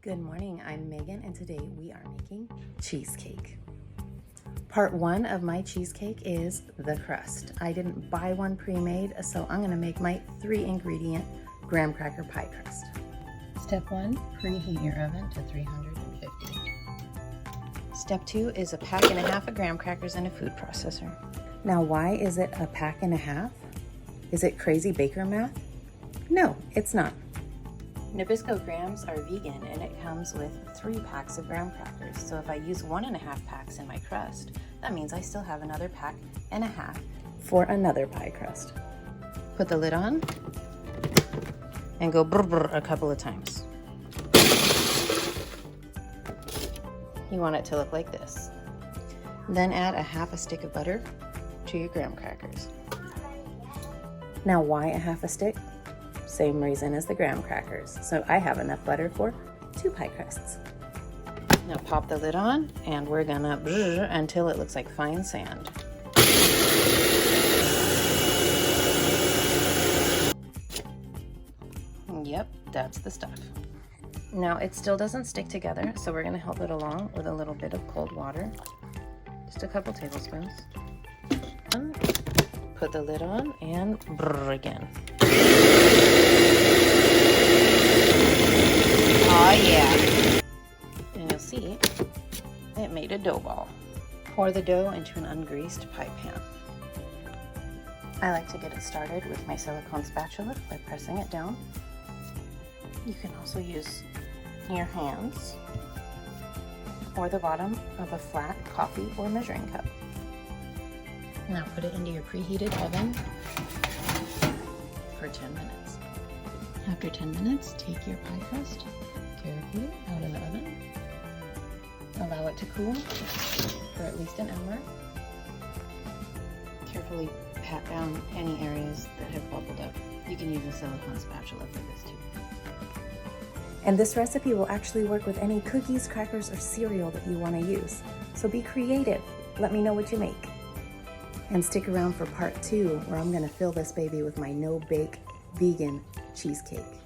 Good morning, I'm Megan, and today we are making cheesecake. Part one of my cheesecake is the crust. I didn't buy one pre-made, so I'm gonna make my 3-ingredient graham cracker pie crust. Step 1, preheat your oven to 350. Step 2 is a pack and a half of graham crackers in a food processor. Now, why is it a pack and a half? Is it crazy baker math? No, it's not. Nabisco grahams are vegan and it comes with 3 packs of graham crackers. So if I use 1.5 packs in my crust, that means I still have another pack and a half for another pie crust. Put the lid on and go brr brr a couple of times. You want it to look like this. Then add a half a stick of butter to your graham crackers. Now, why a half a stick? Same reason as the graham crackers. So I have enough butter for 2 pie crusts. Now pop the lid on and we're gonna brrr until it looks like fine sand. Yep, that's the stuff. Now it still doesn't stick together, so we're gonna help it along with a little bit of cold water. Just a couple tablespoons. Put the lid on and brrr again. Oh yeah. And you'll see it made a dough ball. Pour the dough into an ungreased pie pan. I like to get it started with my silicone spatula by pressing it down. You can also use your hands or the bottom of a flat coffee or measuring cup. Now put it into your preheated oven for 10 minutes. After 10 minutes, take your pie crust carefully out of the oven. Allow it to cool for at least an hour. Carefully pat down any areas that have bubbled up. You can use a silicone spatula for this too. And this recipe will actually work with any cookies, crackers, or cereal that you want to use. So be creative. Let me know what you make. And stick around for part 2, where I'm going to fill this baby with my no-bake vegan cheesecake.